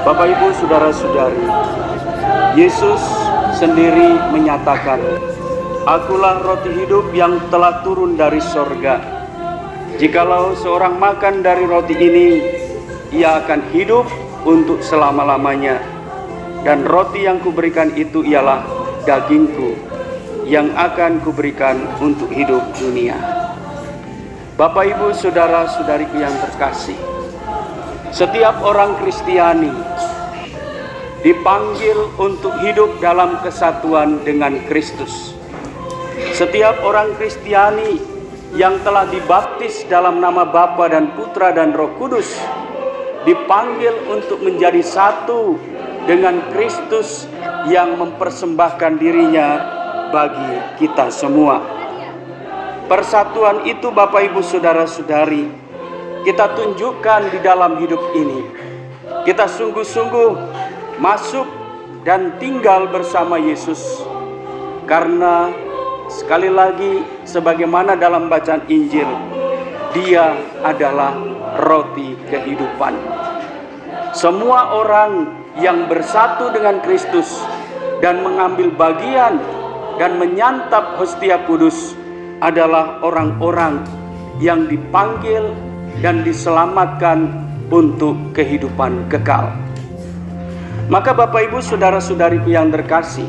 Bapak, Ibu, saudara-saudari, Yesus sendiri menyatakan, "Akulah roti hidup yang telah turun dari sorga. Jikalau seorang makan dari roti ini, ia akan hidup untuk selama-lamanya. Dan roti yang kuberikan itu ialah dagingku, yang akan kuberikan untuk hidup dunia." Bapak, Ibu, saudara-saudariku yang terkasih, setiap orang Kristiani dipanggil untuk hidup dalam kesatuan dengan Kristus. Setiap orang Kristiani yang telah dibaptis dalam nama Bapa dan Putra dan Roh Kudus dipanggil untuk menjadi satu dengan Kristus yang mempersembahkan dirinya bagi kita semua. Persatuan itu, Bapak, Ibu, saudara-saudari, kita tunjukkan di dalam hidup ini. Kita sungguh-sungguh masuk dan tinggal bersama Yesus, karena sekali lagi sebagaimana dalam bacaan Injil, Dia adalah roti kehidupan. Semua orang yang bersatu dengan Kristus dan mengambil bagian dan menyantap hostia kudus adalah orang-orang yang dipanggil dan diselamatkan untuk kehidupan kekal. Maka Bapak, Ibu, saudara-saudariku yang terkasih,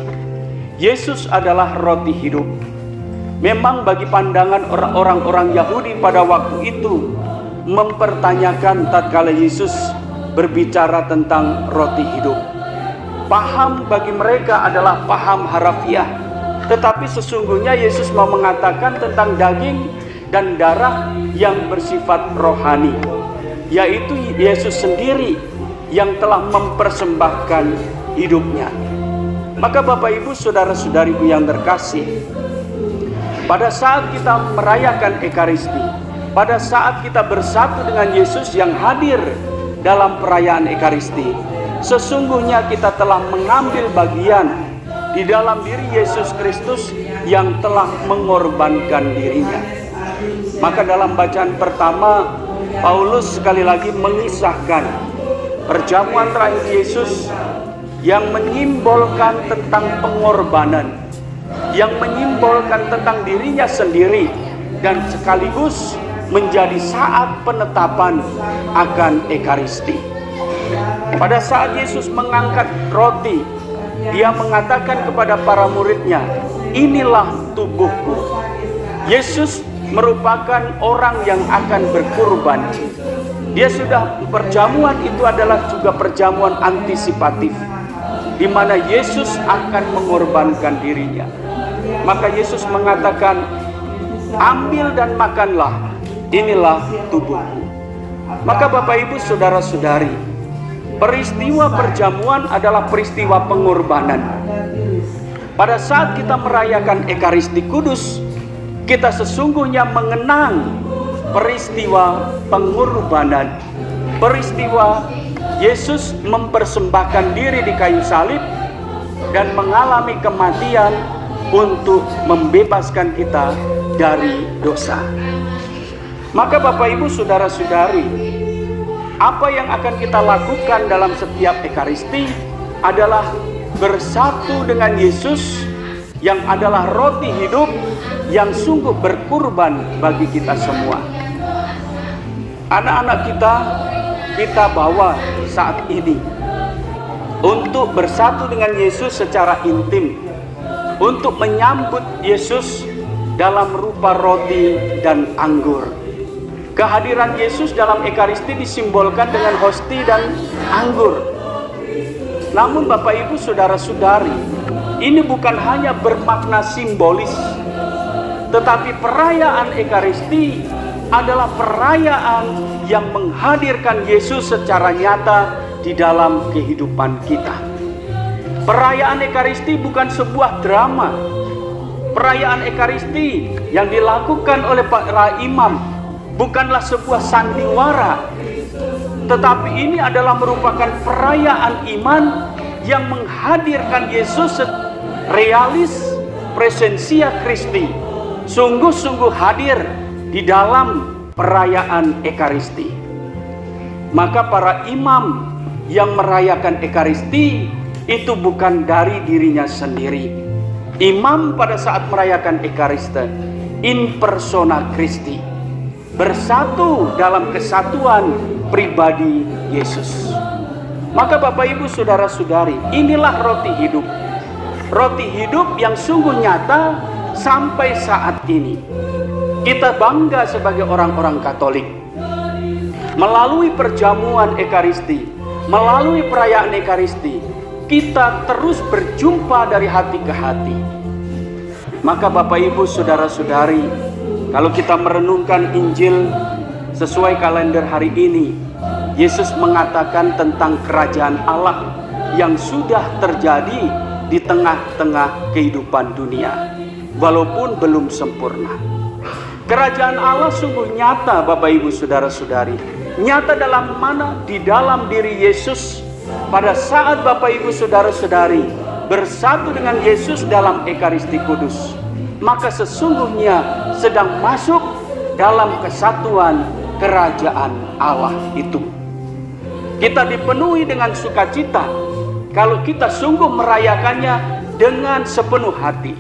Yesus adalah roti hidup. Memang bagi pandangan orang-orang Yahudi pada waktu itu mempertanyakan tatkala Yesus berbicara tentang roti hidup. Paham bagi mereka adalah paham harafiah, tetapi sesungguhnya Yesus mau mengatakan tentang daging dan darah yang bersifat rohani, yaitu Yesus sendiri yang telah mempersembahkan hidupnya. Maka Bapak, Ibu, saudara-saudariku yang terkasih, pada saat kita merayakan Ekaristi, pada saat kita bersatu dengan Yesus yang hadir dalam perayaan Ekaristi, sesungguhnya kita telah mengambil bagian di dalam diri Yesus Kristus yang telah mengorbankan dirinya. Maka dalam bacaan pertama, Paulus sekali lagi mengisahkan perjamuan terakhir Yesus yang menyimbolkan tentang pengorbanan, yang menyimbolkan tentang dirinya sendiri, dan sekaligus menjadi saat penetapan akan Ekaristi. Pada saat Yesus mengangkat roti, Dia mengatakan kepada para muridnya, "Inilah tubuhku." Yesus merupakan orang yang akan berkurban. Dia sudah, perjamuan itu adalah juga perjamuan antisipatif, di mana Yesus akan mengorbankan dirinya. Maka Yesus mengatakan, "Ambil dan makanlah, inilah tubuhku." Maka Bapak, Ibu, saudara-saudari, peristiwa perjamuan adalah peristiwa pengorbanan. Pada saat kita merayakan Ekaristi Kudus, kita sesungguhnya mengenang peristiwa pengorbanan, peristiwa Yesus mempersembahkan diri di kayu salib dan mengalami kematian untuk membebaskan kita dari dosa. Maka Bapak, Ibu, saudara-saudari, apa yang akan kita lakukan dalam setiap Ekaristi adalah bersatu dengan Yesus yang adalah roti hidup yang sungguh berkurban bagi kita semua. Anak-anak kita bawa saat ini untuk bersatu dengan Yesus secara intim, untuk menyambut Yesus dalam rupa roti dan anggur. Kehadiran Yesus dalam Ekaristi disimbolkan dengan hosti dan anggur. Namun Bapak, Ibu, saudara-saudari, ini bukan hanya bermakna simbolis, tetapi perayaan Ekaristi adalah perayaan yang menghadirkan Yesus secara nyata di dalam kehidupan kita. Perayaan Ekaristi bukan sebuah drama. Perayaan Ekaristi yang dilakukan oleh para imam bukanlah sebuah sandiwara, tetapi ini adalah merupakan perayaan iman yang menghadirkan Yesus realis presensia Christi, sungguh-sungguh hadir di dalam perayaan Ekaristi. Maka para imam yang merayakan Ekaristi itu bukan dari dirinya sendiri. Imam pada saat merayakan Ekaristi in persona Christi, bersatu dalam kesatuan pribadi Yesus. Maka Bapak Ibu Saudara-saudari, inilah roti hidup. Roti hidup yang sungguh nyata sampai saat ini. Kita bangga sebagai orang-orang Katolik. Melalui perjamuan Ekaristi, melalui perayaan Ekaristi, kita terus berjumpa dari hati ke hati. Maka Bapak Ibu Saudara-saudari, kalau kita merenungkan Injil sesuai kalender hari ini, Yesus mengatakan tentang kerajaan Allah yang sudah terjadi di tengah-tengah kehidupan dunia, walaupun belum sempurna. Kerajaan Allah sungguh nyata Bapak Ibu Saudara-saudari. Nyata dalam mana? Di dalam diri Yesus. Pada saat Bapak Ibu Saudara-saudari bersatu dengan Yesus dalam Ekaristi Kudus, maka sesungguhnya sedang masuk dalam kesatuan kerajaan Allah itu. Kita dipenuhi dengan sukacita kalau kita sungguh merayakannya dengan sepenuh hati.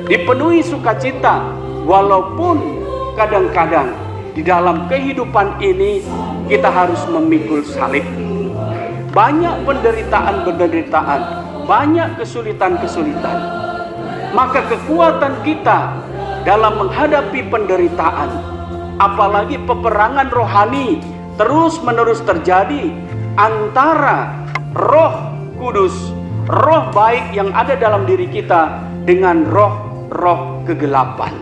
Dipenuhi sukacita walaupun kadang-kadang di dalam kehidupan ini kita harus memikul salib. Banyak penderitaan-penderitaan, banyak kesulitan-kesulitan. Maka kekuatan kita dalam menghadapi penderitaan, apalagi peperangan rohani terus-menerus terjadi antara Roh Kudus, roh baik yang ada dalam diri kita dengan roh-roh kegelapan.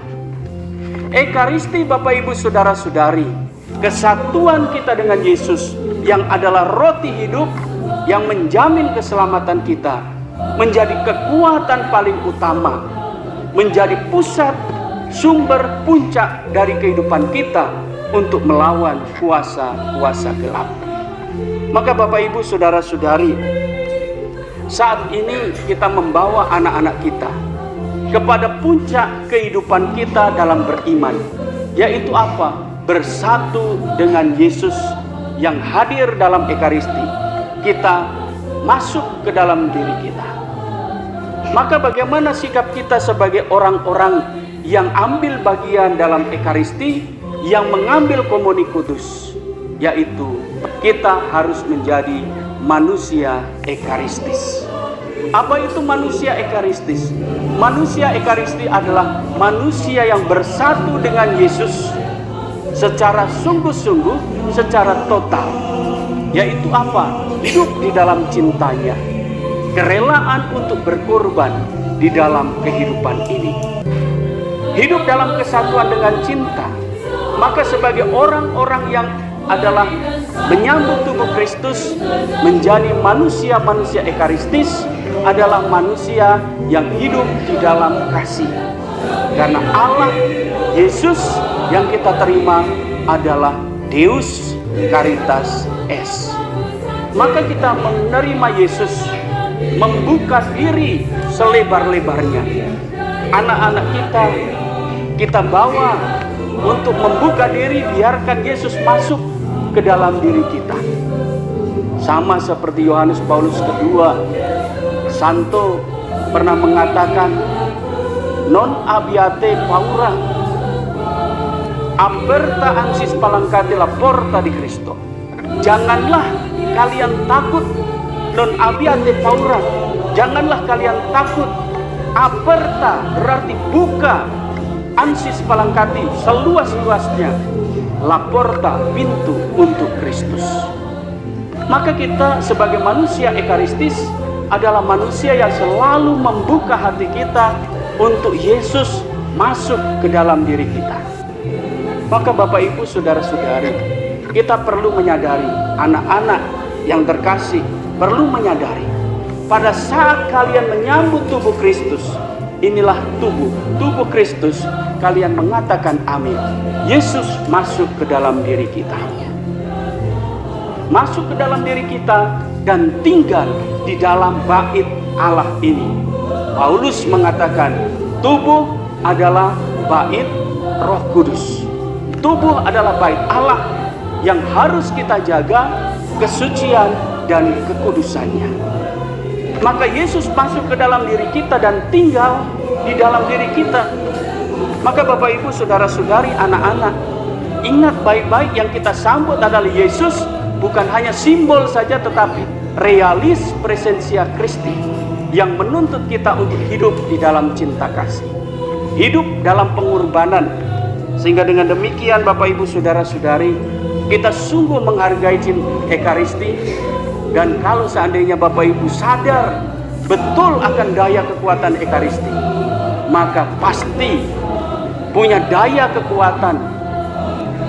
Ekaristi Bapak Ibu Saudara-saudari, kesatuan kita dengan Yesus yang adalah roti hidup yang menjamin keselamatan kita, menjadi kekuatan paling utama, menjadi pusat, sumber, puncak dari kehidupan kita untuk melawan kuasa-kuasa gelap. Maka Bapak Ibu Saudara-saudari, saat ini kita membawa anak-anak kita kepada puncak kehidupan kita dalam beriman, yaitu apa? Bersatu dengan Yesus yang hadir dalam Ekaristi. Kita masuk ke dalam diri kita. Maka bagaimana sikap kita sebagai orang-orang yang ambil bagian dalam Ekaristi, yang mengambil komuni kudus, yaitu kita harus menjadi manusia ekaristis. Apa itu manusia ekaristis? Manusia ekaristi adalah manusia yang bersatu dengan Yesus secara sungguh-sungguh, secara total. Yaitu apa? Hidup di dalam cintanya, kerelaan untuk berkorban di dalam kehidupan ini. Hidup dalam kesatuan dengan cinta. Maka sebagai orang-orang yang adalah menyambut tubuh Kristus, menjadi manusia-manusia ekaristis, adalah manusia yang hidup di dalam kasih. Karena Allah, Yesus yang kita terima adalah Deus Caritas Est. Maka kita menerima Yesus, membuka diri selebar-lebarnya. Anak-anak kita bawa untuk membuka diri, biarkan Yesus masuk ke dalam diri kita. Sama seperti Yohanes Paulus kedua, Santo pernah mengatakan, non abiate paura, aperta ansis palangkate la porta di Cristo. Janganlah kalian takut, non abiate paura, janganlah kalian takut. Aperta berarti buka, ansis palangkati seluas-luasnya, la porta pintu untuk Kristus. Maka kita sebagai manusia ekaristis adalah manusia yang selalu membuka hati kita untuk Yesus masuk ke dalam diri kita. Maka Bapak Ibu Saudara-saudari, kita perlu menyadari, anak-anak yang terkasih perlu menyadari, pada saat kalian menyambut tubuh Kristus, inilah tubuh Kristus, kalian mengatakan amin. Yesus masuk ke dalam diri kita. Masuk ke dalam diri kita dan tinggal di dalam bait Allah ini. Paulus mengatakan tubuh adalah bait Roh Kudus. Tubuh adalah bait Allah yang harus kita jaga kesucian, dan kekudusannya. Maka Yesus masuk ke dalam diri kita dan tinggal di dalam diri kita. Maka Bapak Ibu, saudara-saudari, anak-anak, ingat baik-baik, yang kita sambut adalah Yesus, bukan hanya simbol saja, tetapi realis presensia Christi yang menuntut kita untuk hidup di dalam cinta kasih, hidup dalam pengorbanan. Sehingga dengan demikian Bapak Ibu, saudara-saudari, kita sungguh menghargai Ekaristi. Dan kalau seandainya Bapak Ibu sadar betul akan daya kekuatan Ekaristi, maka pasti punya daya kekuatan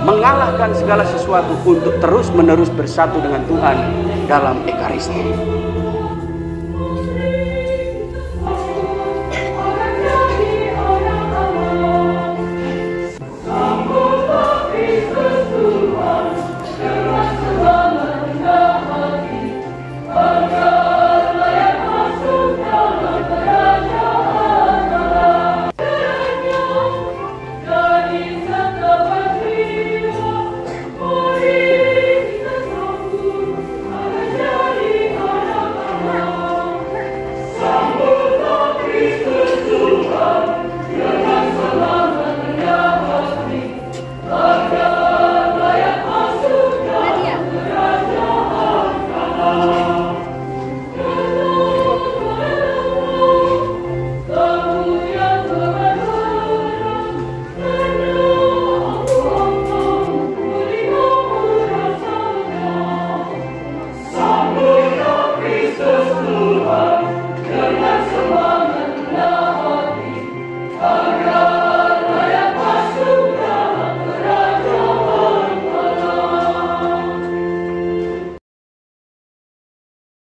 mengalahkan segala sesuatu untuk terus-menerus bersatu dengan Tuhan dalam Ekaristi.